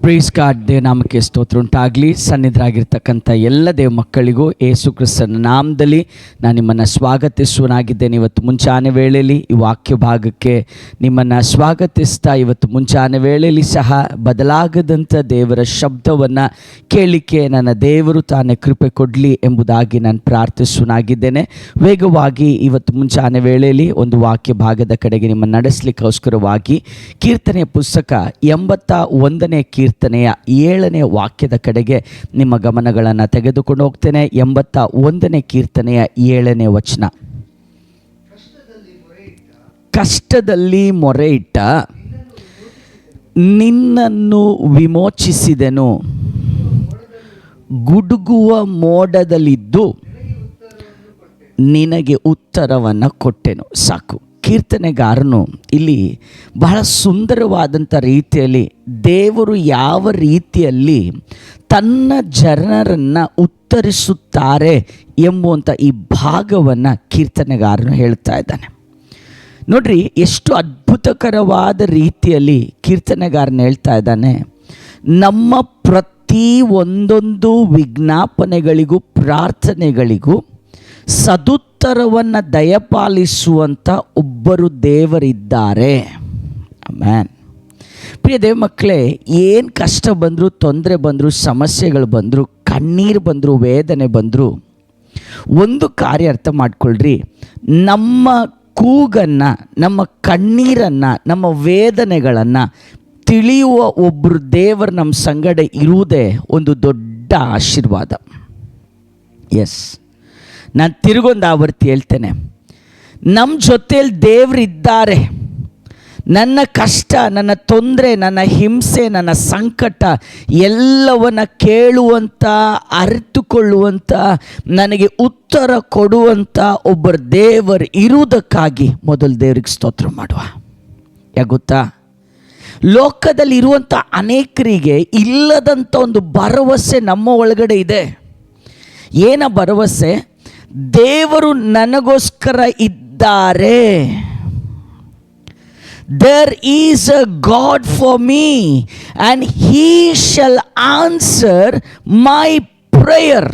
Praise God. ದೇವನಾಮಕ್ಕೆ ಸ್ತೋತ್ರ ಉಂಟಾಗಲಿ. ಸನ್ನಿಧರಾಗಿರ್ತಕ್ಕಂಥ ಎಲ್ಲ ದೇವ ಮಕ್ಕಳಿಗೂ ಯೇಸು ಕ್ರಿಸ್ತನ ನಾಮದಲ್ಲಿ ನಾನು ನಿಮ್ಮನ್ನು ಸ್ವಾಗತಿಸುವನಾಗಿದ್ದೇನೆ. ಇವತ್ತು ಮುಂಚಾನೆ ವೇಳೆಯಲ್ಲಿ ಈ ವಾಕ್ಯ ಭಾಗಕ್ಕೆ ನಿಮ್ಮನ್ನು ಸ್ವಾಗತಿಸ್ತಾ, ಇವತ್ತು ಮುಂಚಾನೆ ವೇಳೆಯಲ್ಲಿ ಸಹ ಬದಲಾಗದಂಥ ದೇವರ ಶಬ್ದವನ್ನು ಕೇಳಲಿಕ್ಕೆ ನನ್ನ ದೇವರು ತಾನೇ ಕೃಪೆ ಕೊಡಲಿ ಎಂಬುದಾಗಿ ನಾನು ಪ್ರಾರ್ಥಿಸುವನಾಗಿದ್ದೇನೆ. ವೇಗವಾಗಿ ಇವತ್ತು ಮುಂಚಾನೆ ವೇಳೆಯಲ್ಲಿ ಒಂದು ವಾಕ್ಯ ಭಾಗದ ಕಡೆಗೆ ನಿಮ್ಮನ್ನು ನಡೆಸಲಿಕ್ಕೋಸ್ಕರವಾಗಿ ಕೀರ್ತನೆಯ ಪುಸ್ತಕ 81ನೇ ಕೀರ್ತನೆಯ 7ನೇ ವಾಕ್ಯದ ಕಡೆಗೆ ನಿಮ್ಮ ಗಮನಗಳನ್ನು ತೆಗೆದುಕೊಂಡು ಹೋಗ್ತೇನೆ. 81ನೇ ಕೀರ್ತನೆಯ 7ನೇ ವಚನ. ಕಷ್ಟದಲ್ಲಿ ಮೊರೆಯಿಟ್ಟ ನಿನ್ನನ್ನು ವಿಮೋಚಿಸಿದೆನು, ಗುಡುಗುವ ಮೋಡದಲ್ಲಿದ್ದು ನಿನಗೆ ಉತ್ತರವನ್ನು ಕೊಟ್ಟೆನು. ಸಾಕು. ಕೀರ್ತನೆಗಾರನು ಇಲ್ಲಿ ಬಹಳ ಸುಂದರವಾದಂಥ ರೀತಿಯಲ್ಲಿ ದೇವರು ಯಾವ ರೀತಿಯಲ್ಲಿ ತನ್ನ ಜನರನ್ನು ಉತ್ತರಿಸುತ್ತಾರೆ ಎಂಬುವಂಥ ಈ ಭಾಗವನ್ನು ಕೀರ್ತನೆಗಾರನು ಹೇಳ್ತಾ ಇದ್ದಾನೆ. ನೋಡ್ರಿ, ಎಷ್ಟು ಅದ್ಭುತಕರವಾದ ರೀತಿಯಲ್ಲಿ ಕೀರ್ತನೆಗಾರನ ಹೇಳ್ತಾ ಇದ್ದಾನೆ. ನಮ್ಮ ಪ್ರತಿ ಒಂದೊಂದು ವಿಜ್ಞಾಪನೆಗಳಿಗೂ ಪ್ರಾರ್ಥನೆಗಳಿಗೂ ಸದುತ್ತರವನ್ನು ದಯಪಾಲಿಸುವಂಥ ಒಬ್ಬರು ದೇವರಿದ್ದಾರೆ. ಆಮೆನ್. ಪ್ರಿಯ ದೇವ ಮಕ್ಕಳೇ, ಏನು ಕಷ್ಟ ಬಂದರೂ, ತೊಂದರೆ ಬಂದರೂ, ಸಮಸ್ಯೆಗಳು ಬಂದರೂ, ಕಣ್ಣೀರು ಬಂದರೂ, ವೇದನೆ ಬಂದರೂ, ಒಂದು ಕಾರ್ಯ ಅರ್ಥ ಮಾಡ್ಕೊಳ್ರಿ. ನಮ್ಮ ಕೂಗನ್ನು, ನಮ್ಮ ಕಣ್ಣೀರನ್ನು, ನಮ್ಮ ವೇದನೆಗಳನ್ನು ತಿಳಿಯುವ ಒಬ್ಬರು ದೇವರು ನಮ್ಮ ಸಂಗಡ ಇರುವುದೇ ಒಂದು ದೊಡ್ಡ ಆಶೀರ್ವಾದ. ಎಸ್, ನಾನು ತಿರುಗೊಂದು ಆವರ್ತಿ ಹೇಳ್ತೇನೆ, ನಮ್ಮ ಜೊತೆಯಲ್ಲಿ ದೇವರಿದ್ದಾರೆ. ನನ್ನ ಕಷ್ಟ, ನನ್ನ ತೊಂದರೆ, ನನ್ನ ಹಿಂಸೆ, ನನ್ನ ಸಂಕಟ ಎಲ್ಲವನ್ನು ಕೇಳುವಂಥ, ಅರಿತುಕೊಳ್ಳುವಂಥ, ನನಗೆ ಉತ್ತರ ಕೊಡುವಂಥ ಒಬ್ಬರು ದೇವರು ಇರುವುದಕ್ಕಾಗಿ ಮೊದಲು ದೇವರಿಗೆ ಸ್ತೋತ್ರ ಮಾಡುವ. ಯಾಕೆ ಗೊತ್ತಾ? ಲೋಕದಲ್ಲಿ ಇರುವಂಥ ಅನೇಕರಿಗೆ ಇಲ್ಲದಂಥ ಒಂದು ಭರವಸೆ ನಮ್ಮ ಒಳಗಡೆ ಇದೆ. ಏನ ಭರವಸೆ? ದೇವರು ನನಗೋಸ್ಕರ ಇದ್ದಾರೆ. There is a God for me and he shall answer my prayer.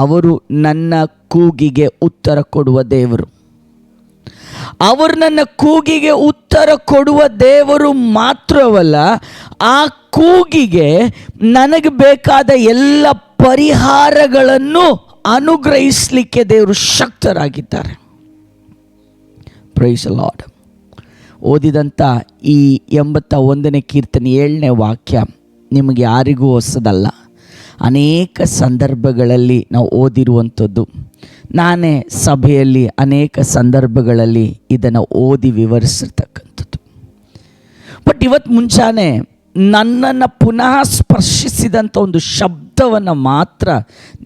ಅವರು ನನ್ನ ಕೂಗಿಗೆ ಉತ್ತರ ಕೊಡುವ ದೇವರು. ಅವರು ನನ್ನ ಕೂಗಿಗೆ ಉತ್ತರ ಕೊಡುವ ದೇವರು ಮಾತ್ರವಲ್ಲ, ಆ ಕೂಗಿಗೆ ನನಗೆ ಬೇಕಾದ ಎಲ್ಲ ಪರಿಹಾರಗಳನ್ನು ಅನುಗ್ರಹಿಸಲಿಕ್ಕೆ ದೇವರು ಶಕ್ತರಾಗಿದ್ದಾರೆ. Praise the lord. ಓದಿದಂಥ ಈ 81ನೇ ಕೀರ್ತನೆ 7ನೇ ವಾಕ್ಯ ನಿಮಗೆ ಯಾರಿಗೂ ಹೊಸದಲ್ಲ. ಅನೇಕ ಸಂದರ್ಭಗಳಲ್ಲಿ ನಾವು ಓದಿರುವಂಥದ್ದು. ನಾನೇ ಸಭೆಯಲ್ಲಿ ಅನೇಕ ಸಂದರ್ಭಗಳಲ್ಲಿ ಇದನ್ನು ಓದಿ ವಿವರಿಸಿರ್ತಕ್ಕಂಥದ್ದು. ಬಟ್ ಇವತ್ತು ಮುಂಚಾನೆ ನನ್ನನ್ನು ಪುನಃ ಸ್ಪರ್ಶಿಸಿದಂಥ ಒಂದು ಶಬ್ದವನ್ನು ಮಾತ್ರ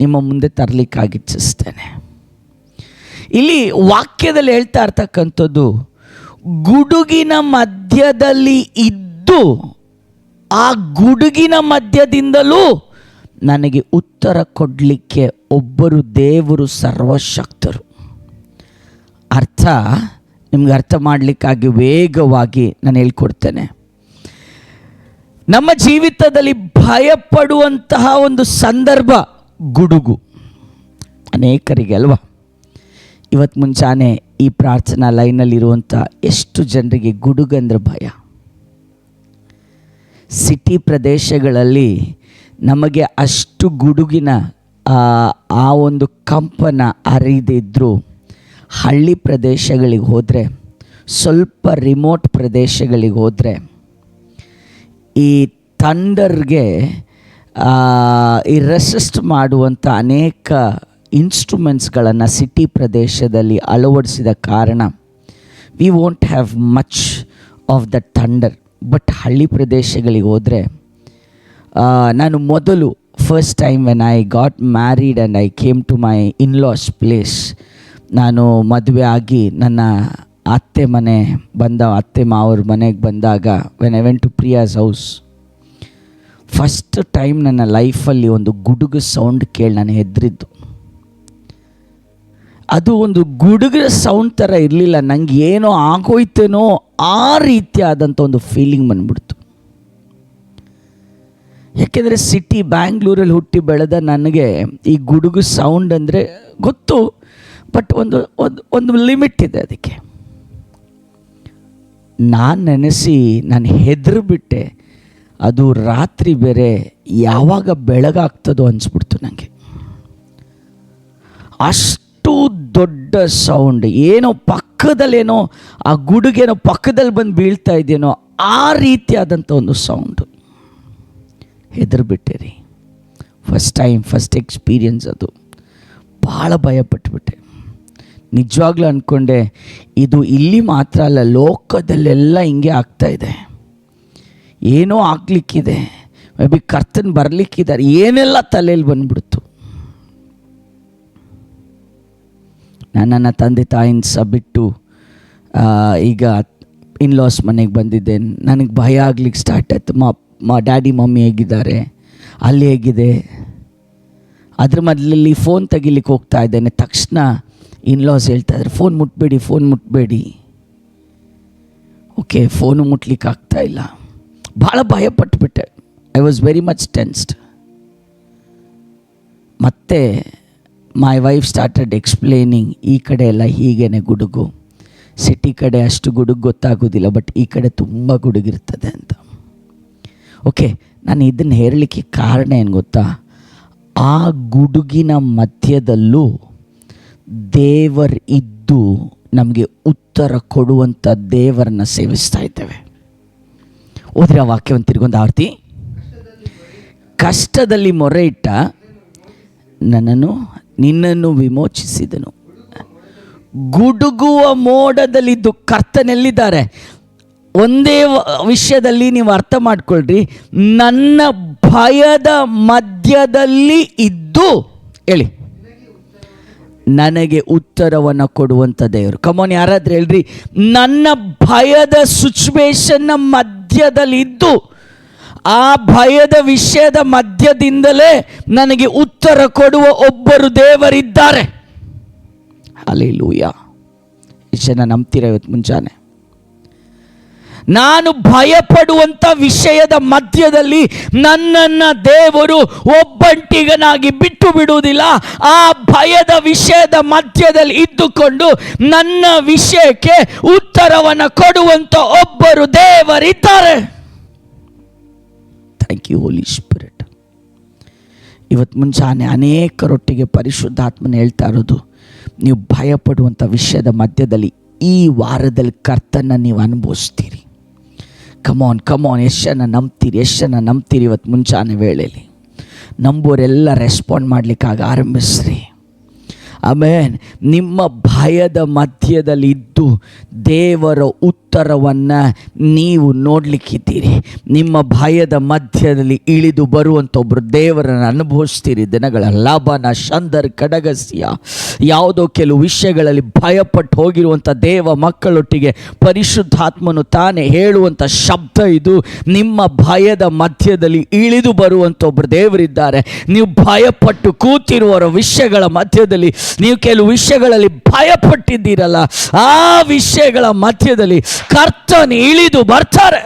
ನಿಮ್ಮ ಮುಂದೆ ತರಲಿಕ್ಕಾಗಿ ಇಚ್ಛಿಸ್ತೇನೆ. ಇಲ್ಲಿ ವಾಕ್ಯದಲ್ಲಿ ಹೇಳ್ತಾ ಇರ್ತಕ್ಕಂಥದ್ದು, ಗುಡುಗಿನ ಮಧ್ಯದಲ್ಲಿ ಇದ್ದು ಆ ಗುಡುಗಿನ ಮಧ್ಯದಿಂದಲೂ ನನಗೆ ಉತ್ತರ ಕೊಡಲಿಕ್ಕೆ ಒಬ್ಬರು ದೇವರು ಸರ್ವಶಕ್ತರು. ಅರ್ಥ ನಿಮ್ಗೆ ಅರ್ಥ ಮಾಡಲಿಕ್ಕಾಗಿ ವೇಗವಾಗಿ ನಾನು ಹೇಳ್ಕೊಡ್ತೇನೆ. ನಮ್ಮ ಜೀವಿತದಲ್ಲಿ ಭಯಪಡುವಂತಹ ಒಂದು ಸಂದರ್ಭ ಗುಡುಗು ಅನೇಕರಿಗೆ ಅಲ್ವಾ? ಇವತ್ತು ಮುಂಚಾನೆ ಈ ಪ್ರಾರ್ಥನಾ ಲೈನಲ್ಲಿರುವಂಥ ಎಷ್ಟು ಜನರಿಗೆ ಗುಡುಗಂದ್ರೆ ಭಯ. ಸಿಟಿ ಪ್ರದೇಶಗಳಲ್ಲಿ ನಮಗೆ ಅಷ್ಟು ಗುಡುಗಿನ ಆ ಒಂದು ಕಂಪನ ಅರಿದಿದ್ದರೂ, ಹಳ್ಳಿ ಪ್ರದೇಶಗಳಿಗೆ ಹೋದರೆ, ಸ್ವಲ್ಪ ರಿಮೋಟ್ ಪ್ರದೇಶಗಳಿಗೆ ಹೋದರೆ ಈ ಥಂಡರ್ಗೆ ಈ ರೆಸಿಸ್ಟ್ ಮಾಡುವಂಥ ಅನೇಕ ಇನ್ಸ್ಟ್ರೂಮೆಂಟ್ಸ್ಗಳನ್ನು ಸಿಟಿ ಪ್ರದೇಶದಲ್ಲಿ ಅಳವಡಿಸಿದ ಕಾರಣ we won't have much of the thunder. But ಹಳ್ಳಿ ಪ್ರದೇಶಗಳಿಗೆ ಹೋದರೆ, ನಾನು ಮೊದಲು first time when I got married and I came to my in laws place, ನಾನು ಮದುವೆ ಆಗಿ ನನ್ನ ಅತ್ತೆ ಮನೆ ಅತ್ತೆ ಮಾವರ ಮನೆಗೆ ಬಂದಾಗ, when I went to Priya's house, first time ನನ್ನ ಲೈಫಲ್ಲಿ ಒಂದು ಗುಡುಗು ಸೌಂಡ್ ಕೇಳಿ ನಾನು ಹೆದರಿದ್ದು. ಅದು ಒಂದು ಗುಡುಗರ ಸೌಂಡ್ ಥರ ಇರಲಿಲ್ಲ, ನನಗೆ ಏನೋ ಆಗೋಯ್ತೇನೋ ಆ ರೀತಿಯಾದಂಥ ಒಂದು ಫೀಲಿಂಗ್ ಬಂದ್ಬಿಡ್ತು. ಯಾಕೆಂದರೆ ಸಿಟಿ ಬ್ಯಾಂಗ್ಳೂರಲ್ಲಿ ಹುಟ್ಟಿ ಬೆಳೆದ ನನಗೆ ಈ ಗುಡುಗು ಸೌಂಡ್ ಅಂದರೆ ಗೊತ್ತು, ಬಟ್ ಒಂದು ಲಿಮಿಟ್ ಇದೆ ಅದಕ್ಕೆ. ನಾನು ಹೆದರ್ಬಿಟ್ಟೆ. ಅದು ರಾತ್ರಿ ಬೇರೆ ಯಾವಾಗ ಬೆಳಗಾಗ್ತದೋ ಅನಿಸ್ಬಿಡ್ತು ನನಗೆ. ಅಷ್ಟು ದೊಡ್ಡ ಸೌಂಡ್, ಏನೋ ಪಕ್ಕದಲ್ಲೇನೋ ಆ ಗುಡುಗೇನೋ ಪಕ್ಕದಲ್ಲಿ ಬಂದು ಬೀಳ್ತಾ ಇದೆಯೇನೋ ಆ ರೀತಿಯಾದಂಥ ಒಂದು ಸೌಂಡು. ಹೆದರ್ಬಿಟ್ಟೆ ರೀ. ಫಸ್ಟ್ ಎಕ್ಸ್ಪೀರಿಯನ್ಸ್ ಅದು. ಭಾಳ ಭಯಪಟ್ಟುಬಿಟ್ಟೆ. ನಿಜವಾಗ್ಲೂ ಅಂದ್ಕೊಂಡೆ ಇದು ಇಲ್ಲಿ ಮಾತ್ರ ಅಲ್ಲ, ಲೋಕದಲ್ಲೆಲ್ಲ ಹಿಂಗೆ ಆಗ್ತಾಯಿದೆ. ಏನೋ ಆಗ್ಲಿಕ್ಕಿದೆ, ಮೇ ಬಿ ಕರ್ತನ್ ಬರಲಿಕ್ಕಿದ್ದಾರೆ, ಏನೆಲ್ಲ ತಲೆಯಲ್ಲಿ ಬಂದ್ಬಿಡ್ತು. ನನ್ನ ತಂದೆ ತಾಯಿನ ಬಿಟ್ಟು ಈಗ ಇನ್ಲಾಸ್ ಮನೆಗೆ ಬಂದಿದ್ದೆ. ನನಗೆ ಭಯ ಆಗ್ಲಿಕ್ಕೆ ಸ್ಟಾರ್ಟ್ ಆಯಿತು. ಡ್ಯಾಡಿ ಮಮ್ಮಿ ಹೇಗಿದ್ದಾರೆ, ಅಲ್ಲಿ ಹೇಗಿದೆ. ಅದ್ರ ಮೊದಲಲ್ಲಿ ಫೋನ್ ತೆಗಿಲಿಕ್ಕೆ ಹೋಗ್ತಾ ಇದ್ದೇನೆ, ತಕ್ಷಣ ಇನ್ಲಾಸ್ ಹೇಳ್ತಾಯಿದ್ದಾರೆ ಫೋನ್ ಮುಟ್ಬೇಡಿ. ಓಕೆ, ಫೋನು ಮುಟ್ಲಿಕ್ಕೆ ಆಗ್ತಾಯಿಲ್ಲ. ಭಾಳ ಭಯಪಟ್ಟುಬಿಟ್ಟೆ. I was very much tensed. ಮತ್ತೆ ಮೈ ವೈಫ್ ಸ್ಟಾರ್ಟೆಡ್ ಎಕ್ಸ್ಪ್ಲೇನಿಂಗ್, ಈ ಕಡೆ ಎಲ್ಲ ಹೀಗೇನೆ ಗುಡುಗು, ಸಿಟಿ ಕಡೆ ಅಷ್ಟು ಗುಡುಗು ಗೊತ್ತಾಗೋದಿಲ್ಲ, ಬಟ್ ಈ ಕಡೆ ತುಂಬ ಗುಡುಗಿರ್ತದೆ ಅಂತ. ಓಕೆ, ನಾನು ಇದನ್ನು ಹೇಳಲಿಕ್ಕೆ ಕಾರಣ ಏನು ಗೊತ್ತಾ, ಆ ಗುಡುಗಿನ ಮಧ್ಯದಲ್ಲೂ ದೇವರು ಇದ್ದು ನಮಗೆ ಉತ್ತರ ಕೊಡುವಂಥ ದೇವರನ್ನು ಸೇವಿಸ್ತಾ ಇದ್ದೇವೆ. ಓದ್ರಿ ಆ ವಾಕ್ಯವನ್ನು ತಿರ್ಗೊಂದು ಆರ್ತಿ. ಕಷ್ಟದಲ್ಲಿ ಮೊರೆ ಇಟ್ಟ ನಿನ್ನನ್ನು ವಿಮೋಚಿಸಿದನು. ಗುಡುಗುವ ಮೋಡದಲ್ಲಿದ್ದು ಕರ್ತನೆಲ್ಲಿದ್ದಾರೆ? ಒಂದೇ ವಿಷಯದಲ್ಲಿ ನೀವು ಅರ್ಥ ಮಾಡ್ಕೊಳ್ರಿ, ನನ್ನ ಭಯದ ಮಧ್ಯದಲ್ಲಿ ಇದ್ದು ಹೇಳಿ ನನಗೆ ಉತ್ತರವನ್ನು ಕೊಡುವಂಥ ದೇವರು. ಕಮೋನ್, ಯಾರಾದ್ರೂ ಹೇಳ್ರಿ, ನನ್ನ ಭಯದ ಸಿಚುವೇಶನ್ನ ಮಧ್ಯದಲ್ಲಿ ಇದ್ದು ಆ ಭಯದ ವಿಷಯದ ಮಧ್ಯದಿಂದಲೇ ನನಗೆ ಉತ್ತರ ಕೊಡುವ ಒಬ್ಬರು ದೇವರಿದ್ದಾರೆ. ಹಲ್ಲೆಲೂಯಾ. ಎಷ್ಟು ಜನ ನಂಬ್ತೀರಾ ಇವತ್ತು ಮುಂಜಾನೆ? ನಾನು ಭಯಪಡುವಂಥ ವಿಷಯದ ಮಧ್ಯದಲ್ಲಿ ನನ್ನನ್ನು ದೇವರು ಒಬ್ಬಂಟಿಗನಾಗಿ ಬಿಟ್ಟು ಬಿಡುವುದಿಲ್ಲ. ಆ ಭಯದ ವಿಷಯದ ಮಧ್ಯದಲ್ಲಿ ಇದ್ದುಕೊಂಡು ನನ್ನ ವಿಷಯಕ್ಕೆ ಉತ್ತರವನ್ನು ಕೊಡುವಂಥ ಒಬ್ಬರು ದೇವರಿದ್ದಾರೆ. Thank you Holy Spirit. ಇವತ್ತು ಮುಂಜಾನೆ ಅನೇಕರೊಟ್ಟಿಗೆ ಪರಿಶುದ್ಧಾತ್ಮನ ಹೇಳ್ತಾ ಇರೋದು, ನೀವು ಭಯಪಡುವಂಥ ವಿಷಯದ ಮಧ್ಯದಲ್ಲಿ ಈ ವಾರದಲ್ಲಿ ಕರ್ತನ ನೀವು ಅನುಭವಿಸ್ತೀರಿ. ಕಮಾನ್, ಎಷ್ಟು ಜನ ನಂಬ್ತೀರಿ ಇವತ್ತು ಮುಂಚಾನೆ ವೇಳೆಯಲ್ಲಿ? ನಂಬೋರೆಲ್ಲ ರೆಸ್ಪಾಂಡ್ ಮಾಡಲಿಕ್ಕಾಗ ಆರಂಭಿಸ್ರಿ. ಆಮೇನ್. ನಿಮ್ಮ ಭಯದ ಮಧ್ಯದಲ್ಲಿ ಇದ್ದು ದೇವರ ಉತ್ತರವನ್ನು ನೀವು ನೋಡಲಿಕ್ಕಿದ್ದೀರಿ. ನಿಮ್ಮ ಭಯದ ಮಧ್ಯದಲ್ಲಿ ಇಳಿದು ಬರುವಂಥ ಒಬ್ಬರು ದೇವರನ್ನು ಅನುಭವಿಸ್ತೀರಿ. ದಿನಗಳ ಲಾಭನ ಶಂದರ್ ಕಡಗಸ್ಯ ಯಾವುದೋ ಕೆಲವು ವಿಷಯಗಳಲ್ಲಿ ಭಯಪಟ್ಟು ಹೋಗಿರುವಂಥ ದೇವ ಮಕ್ಕಳೊಟ್ಟಿಗೆ ಪರಿಶುದ್ಧಾತ್ಮನು ತಾನೇ ಹೇಳುವಂಥ ಶಬ್ದ ಇದು. ನಿಮ್ಮ ಭಯದ ಮಧ್ಯದಲ್ಲಿ ಇಳಿದು ಬರುವಂಥ ಒಬ್ಬರು ದೇವರಿದ್ದಾರೆ. ನೀವು ಭಯಪಟ್ಟು ಕೂತಿರುವವರ ವಿಷಯಗಳ ಮಧ್ಯದಲ್ಲಿ, ನೀವು ಕೆಲವು ವಿಷಯಗಳಲ್ಲಿ ಭಯಪಟ್ಟಿದ್ದೀರಲ್ಲ, ಆ ವಿಷಯಗಳ ಮಧ್ಯದಲ್ಲಿ ಕರ್ತನ ಇಳಿದು ಬರ್ತಾರೆ.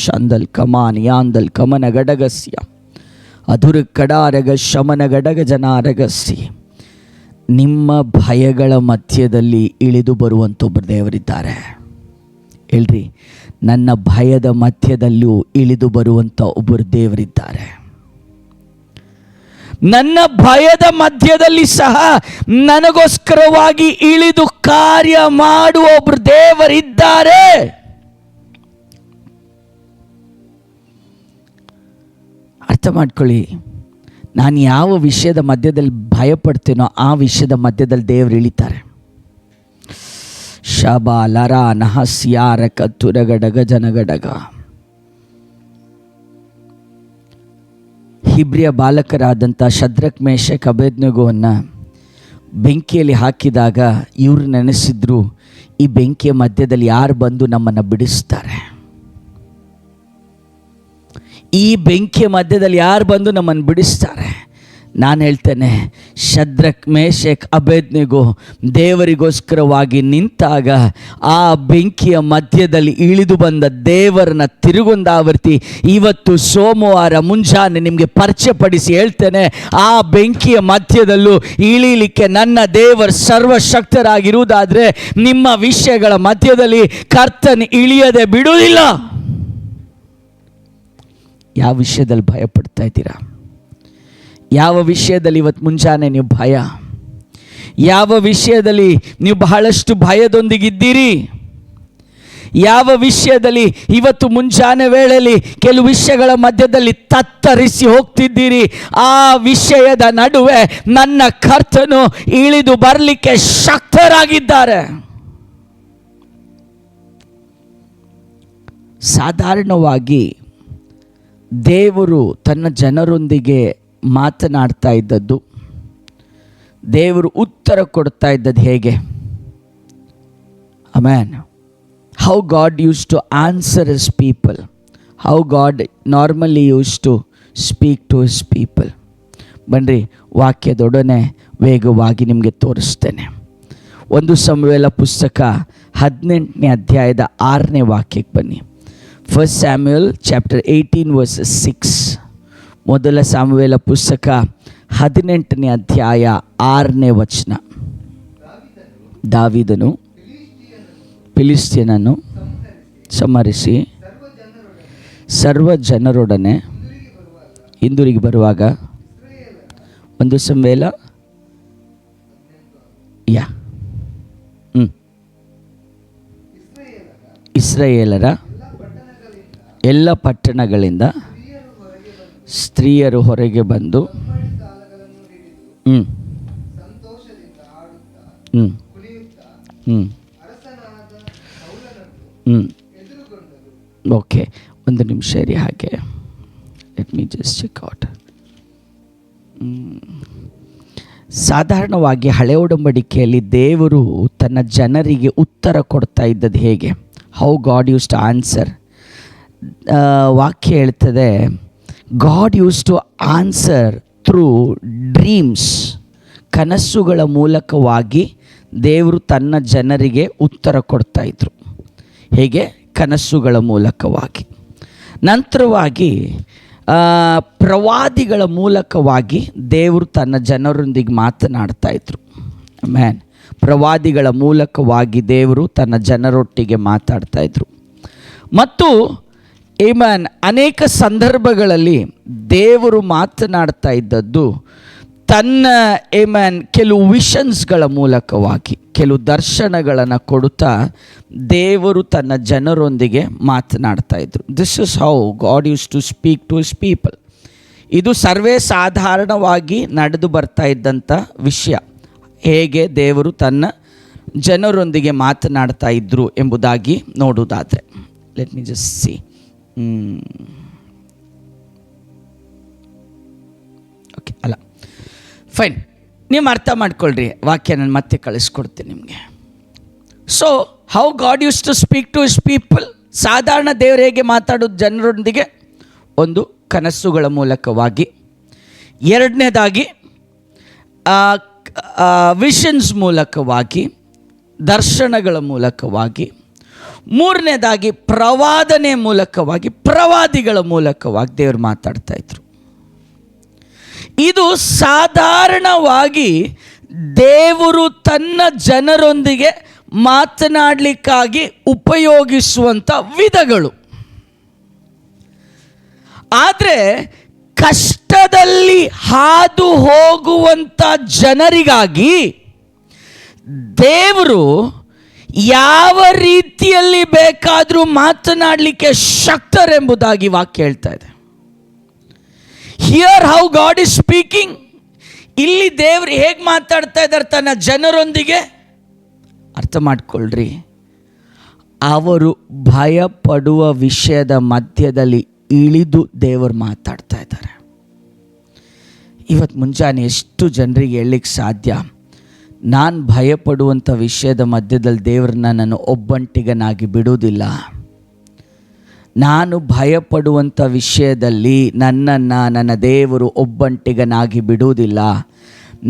ಶಂದಲ್ ಕಮಾನ್ ಯಾಂದಲ್ ಕಮನ ಗಡಗಸ್ಯ ಅಧುರ ಕಡಾರಗ ಶಮನ ಗಡಗ ಜನಾರಗಸಿ. ನಿಮ್ಮ ಭಯಗಳ ಮಧ್ಯದಲ್ಲಿ ಇಳಿದು ಬರುವಂಥ ಒಬ್ಬರು ದೇವರಿದ್ದಾರೆ. ಹೇಳ್ರಿ, ನನ್ನ ಭಯದ ಮಧ್ಯದಲ್ಲೂ ಇಳಿದು ಬರುವಂಥ ಒಬ್ಬರು ದೇವರಿದ್ದಾರೆ. ನನ್ನ ಭಯದ ಮಧ್ಯದಲ್ಲಿ ಸಹ ನನಗೋಸ್ಕರವಾಗಿ ಇಳಿದು ಕಾರ್ಯ ಮಾಡುವ ಒಬ್ಬರು ದೇವರಿದ್ದಾರೆ. ಅರ್ಥ ಮಾಡ್ಕೊಳ್ಳಿ, ನಾನು ಯಾವ ವಿಷಯದ ಮಧ್ಯದಲ್ಲಿ ಭಯಪಡ್ತೇನೋ ಆ ವಿಷಯದ ಮಧ್ಯದಲ್ಲಿ ದೇವರು ಇಳಿತಾರೆ. ಶಬಾ ಲರ ನಹಸ್ಯಾರ ಕತ್ತುರಗಡಗ ಜನಗಡಗ. ಹಿಬ್ರಿಯ ಬಾಲಕರಾದಂಥ ಶದ್ರಕ್ ಮೇಷಕ್ ಅಬೇದ್ನೆಗೋವನ್ನು ಬೆಂಕಿಯಲ್ಲಿ ಹಾಕಿದಾಗ ಇವರು ನೆನೆಸಿದ್ರು, ಈ ಬೆಂಕಿಯ ಮಧ್ಯದಲ್ಲಿ ಯಾರು ಬಂದು ನಮ್ಮನ್ನು ಬಿಡಿಸ್ತಾರೆ? ಈ ಬೆಂಕಿಯ ಮಧ್ಯದಲ್ಲಿ ಯಾರು ಬಂದು ನಮ್ಮನ್ನು ಬಿಡಿಸ್ತಾರೆ? ನಾನು ಹೇಳ್ತೇನೆ, ಶದ್ರಕ್, ಮೇಷಕ್, ಅಬೇದ್ನೆಗೋ ದೇವರಿಗೋಸ್ಕರವಾಗಿ ನಿಂತಾಗ ಆ ಬೆಂಕಿಯ ಮಧ್ಯದಲ್ಲಿ ಇಳಿದು ಬಂದ ದೇವರನ್ನ ತಿರುಗೊಂದಾವರ್ತಿ ಇವತ್ತು ಸೋಮವಾರ ಮುಂಜಾನೆ ನಿಮಗೆ ಪರಿಚಯಪಡಿಸಿ ಹೇಳ್ತೇನೆ, ಆ ಬೆಂಕಿಯ ಮಧ್ಯದಲ್ಲೂ ಇಳಿಲಿಕ್ಕೆ ನನ್ನ ದೇವರು ಸರ್ವಶಕ್ತರಾಗಿರುವುದಾದರೆ ನಿಮ್ಮ ವಿಷಯಗಳ ಮಧ್ಯದಲ್ಲಿ ಕರ್ತನ ಇಳಿಯದೆ ಬಿಡುವುದಿಲ್ಲ. ಯಾವ ವಿಷಯದಲ್ಲಿ ಭಯ ಪಡ್ತಾ ಇದ್ದೀರಾ? ಯಾವ ವಿಷಯದಲ್ಲಿ ಇವತ್ತು ಮುಂಜಾನೆ ನೀವು ಭಯ? ಯಾವ ವಿಷಯದಲ್ಲಿ ನೀವು ಬಹಳಷ್ಟು ಭಯದೊಂದಿಗಿದ್ದೀರಿ? ಯಾವ ವಿಷಯದಲ್ಲಿ ಇವತ್ತು ಮುಂಜಾನೆ ವೇಳೆಯಲ್ಲಿ ಕೆಲವು ವಿಷಯಗಳ ಮಧ್ಯದಲ್ಲಿ ತತ್ತರಿಸಿ ಹೋಗ್ತಿದ್ದೀರಿ? ಆ ವಿಷಯದ ನಡುವೆ ನನ್ನ ಕರ್ತನು ಇಳಿದು ಬರಲಿಕ್ಕೆ ಶಕ್ತರಾಗಿದ್ದಾರೆ. ಸಾಧಾರಣವಾಗಿ ದೇವರು ತನ್ನ ಜನರೊಂದಿಗೆ ಮಾತನಾಡ್ತಾ ಇದ್ದದ್ದು, ದೇವರು ಉತ್ತರ ಕೊಡ್ತಾ ಇದ್ದದ್ದು ಹೇಗೆ? Amen. How God use to answer his people, how God normally use to speak to his people. ಬನ್ನಿರಿ, ವಾಕ್ಯದೊಡನೆ ವೇಗವಾಗಿ ನಿಮಗೆ ತೋರಿಸ್ತೇನೆ. 1 ಸಮುವೇಲ ಪುಸ್ತಕ 18ನೇ ಅಧ್ಯಾಯದ 6ನೇ ವಾಕ್ಯಕ್ಕೆ ಬನ್ನಿ. 1 Samuel chapter 18 verses 6. ಮೊದಲ ಸಾಮುವೇಲ ಪುಸ್ತಕ 18ನೇ ಅಧ್ಯಾಯ 6ನೇ ವಚನ. ದಾವೀದನು ಫಿಲಿಷ್ಟಿಯನನ್ನು ಸಂಹರಿಸಿ ಸರ್ವ ಜನರೊಡನೆ ಹಿಂದಿರುಗಿ ಬರುವಾಗ 1 ಸಮುವೇಲ ಇಸ್ರಾಯೇಲರ ಎಲ್ಲ ಪಟ್ಟಣಗಳಿಂದ ಸ್ತ್ರೀಯರು ಹೊರಗೆ ಬಂದು ಓಕೆ, ಒಂದು ನಿಮಿಷ ಇರಿ ಹಾಗೆ. Let me just check out. ಸಾಧಾರಣವಾಗಿ ಹಳೆ ಒಡಂಬಡಿಕೆಯಲ್ಲಿ ದೇವರು ತನ್ನ ಜನರಿಗೆ ಉತ್ತರ ಕೊಡ್ತಾ ಇದ್ದದ್ದು ಹೇಗೆ? How God use to answer. ವಾಕ್ಯ ಹೇಳ್ತದೆ, God use to answer through dreams. ಕನಸುಗಳ ಮೂಲಕವಾಗಿ ದೇವರು ತನ್ನ ಜನರಿಗೆ ಉತ್ತರ ಕೊಡ್ತಾ ಇದ್ರು. ಹೇಗೆ? ಕನಸುಗಳ ಮೂಲಕವಾಗಿ. ನಂತರವಾಗಿ ಪ್ರವಾದಿಗಳ ಮೂಲಕವಾಗಿ ದೇವರು ತನ್ನ ಜನರೊಂದಿಗೆ ಮಾತನಾಡ್ತಾ ಇದ್ರು. ಆಮೆನ್. ಪ್ರವಾದಿಗಳ ಮೂಲಕವಾಗಿ ದೇವರು ತನ್ನ ಜನರೊಟ್ಟಿಗೆ ಮಾತಾಡ್ತಾ ಇದ್ರು. ಮತ್ತು ಆಮೆನ್, ಅನೇಕ ಸಂದರ್ಭಗಳಲ್ಲಿ ದೇವರು ಮಾತನಾಡ್ತಾ ಇದ್ದದ್ದು ತನ್ನ ಆಮೆನ್ ಕೆಲವು ವಿಷನ್ಸ್ಗಳ ಮೂಲಕವಾಗಿ, ಕೆಲವು ದರ್ಶನಗಳನ್ನು ಕೊಡುತ್ತಾ ದೇವರು ತನ್ನ ಜನರೊಂದಿಗೆ ಮಾತನಾಡ್ತಾ ಇದ್ರು. This is how God use to speak to his people. ಇದು ಸರ್ವೇ ಸಾಧಾರಣವಾಗಿ ನಡೆದು ಬರ್ತಾ ಇದ್ದಂಥ ವಿಷಯ. ಹೇಗೆ ದೇವರು ತನ್ನ ಜನರೊಂದಿಗೆ ಮಾತನಾಡ್ತಾ ಇದ್ರು ಎಂಬುದಾಗಿ ನೋಡುವುದಾದರೆ, let me just see. Okay, ಅಲ್ಲ, ಫೈನ್, ನೀವು ಅರ್ಥ ಮಾಡ್ಕೊಳ್ರಿ. ವಾಕ್ಯ ನಾನು ಮತ್ತೆ ಕಳಿಸ್ಕೊಡ್ತೀನಿ ನಿಮಗೆ. So how God use to speak to his people. ಸಾಧಾರಣ ದೇವರು ಹೇಗೆ ಮಾತಾಡೋದು ಜನರೊಂದಿಗೆ? ಒಂದು, ಕನಸುಗಳ ಮೂಲಕವಾಗಿ. ಎರಡನೇದಾಗಿ ವಿಷನ್ಸ್ ಮೂಲಕವಾಗಿ, ದರ್ಶನಗಳ ಮೂಲಕವಾಗಿ. ಮೂರನೇದಾಗಿ ಪ್ರವಾದನೆ ಮೂಲಕವಾಗಿ, ಪ್ರವಾದಿಗಳ ಮೂಲಕವಾಗಿ ದೇವರು ಮಾತಾಡ್ತಾ ಇದ್ರು. ಇದು ಸಾಧಾರಣವಾಗಿ ದೇವರು ತನ್ನ ಜನರೊಂದಿಗೆ ಮಾತನಾಡಲಿಕ್ಕಾಗಿ ಉಪಯೋಗಿಸುವಂಥ ವಿಧಗಳು. ಆದರೆ ಕಷ್ಟದಲ್ಲಿ ಹಾದು ಹೋಗುವಂಥ ಜನರಿಗಾಗಿ ದೇವರು ಯಾವ ರೀತಿಯಲ್ಲಿ ಬೇಕಾದರೂ ಮಾತನಾಡಲಿಕ್ಕೆ ಶಕ್ತರೆಂಬುದಾಗಿ ವಾಕ್ಯ ಹೇಳ್ತಾ ಇದೆ. Here how god is speaking. ಇಲ್ಲಿ ದೇವರು ಹೇಗೆ ಮಾತಾಡ್ತಾ ಇದ್ದಾರೆ ತನ್ನ ಜನರೊಂದಿಗೆ? ಅರ್ಥ ಮಾಡ್ಕೊಳ್ರಿ. ಅವರು ಭಯ ಪಡುವ ವಿಷಯದ ಮಧ್ಯದಲ್ಲಿ ಇಳಿದು ದೇವರು ಮಾತಾಡ್ತಾ ಇದ್ದಾರೆ. ಇವತ್ತು ಮುಂಜಾನೆ ಎಷ್ಟು ಜನರಿಗೆ ಹೇಳಲಿಕ್ಕೆ ಸಾಧ್ಯ, ನಾನು ಭಯಪಡುವಂಥ ವಿಷಯದ ಮಧ್ಯದಲ್ಲಿ ದೇವ್ರನ್ನ ನಾನು ಒಬ್ಬಂಟಿಗನಾಗಿ ಬಿಡುವುದಿಲ್ಲ. ನಾನು ಭಯಪಡುವಂಥ ವಿಷಯದಲ್ಲಿ ನನ್ನನ್ನು ನನ್ನ ದೇವರು ಒಬ್ಬಂಟಿಗನಾಗಿ ಬಿಡುವುದಿಲ್ಲ.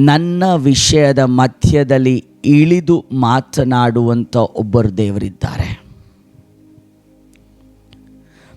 ನನ್ನ ವಿಷಯದ ಮಧ್ಯದಲ್ಲಿ ಇಳಿದು ಮಾತನಾಡುವಂಥ ಒಬ್ಬರು ದೇವರಿದ್ದಾರೆ.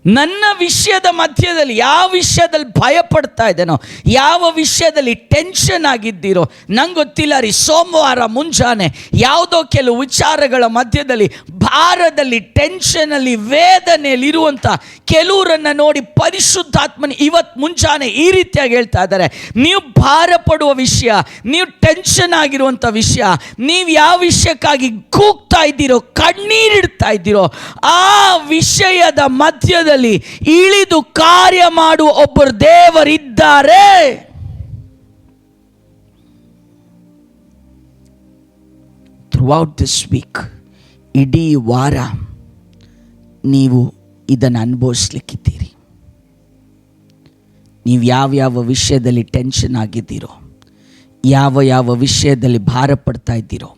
ನನ್ನ ವಿಷಯದ ಮಧ್ಯದಲ್ಲಿ ಯಾವ ವಿಷಯದಲ್ಲಿ ಭಯ ಪಡ್ತಾ ಇದ್ದೇನೋ, ಯಾವ ವಿಷಯದಲ್ಲಿ ಟೆನ್ಷನ್ ಆಗಿದ್ದೀರೋ, ನಂಗೆ ಗೊತ್ತಿಲ್ಲ ರೀ, ಸೋಮವಾರ ಮುಂಜಾನೆ ಯಾವುದೋ ಕೆಲವು ವಿಚಾರಗಳ ಮಧ್ಯದಲ್ಲಿ ಭಾರದಲ್ಲಿ, ಟೆನ್ಷನಲ್ಲಿ, ವೇದನೆಯಲ್ಲಿ ಇರುವಂಥ ಕೆಲವರನ್ನು ನೋಡಿ ಪರಿಶುದ್ಧಾತ್ಮನ ಇವತ್ತು ಮುಂಜಾನೆ ಈ ರೀತಿಯಾಗಿ ಹೇಳ್ತಾ ಇದ್ದಾರೆ, ನೀವು ಭಾರ ಪಡುವ ವಿಷಯ, ನೀವು ಟೆನ್ಷನ್ ಆಗಿರುವಂಥ ವಿಷಯ, ನೀವು ಯಾವ ವಿಷಯಕ್ಕಾಗಿ ಕೂಗ್ತಾ ಇದ್ದೀರೋ, ಕಣ್ಣೀರಿಡ್ತಾ ಇದ್ದೀರೋ, ಆ ವಿಷಯದ ಮಧ್ಯದಲ್ಲಿ ಇಳಿದು ಕಾರ್ಯ ಮಾಡುವ ಒಬ್ಬರು ದೇವರಿದ್ದಾರೆ. ಥ್ರೂಔಟ್ ದಿಸ್ ವೀಕ್, ಇಡೀ ವಾರ ನೀವು ಇದನ್ನು ಅನುಭವಿಸ್ಲಿಕ್ಕಿದ್ದೀರಿ. ನೀವು ಯಾವ ವಿಷಯದಲ್ಲಿ ಟೆನ್ಷನ್ ಆಗಿದ್ದೀರೋ, ಯಾವ ವಿಷಯದಲ್ಲಿ ಭಾರ ಪಡ್ತಾ ಇದ್ದೀರೋ,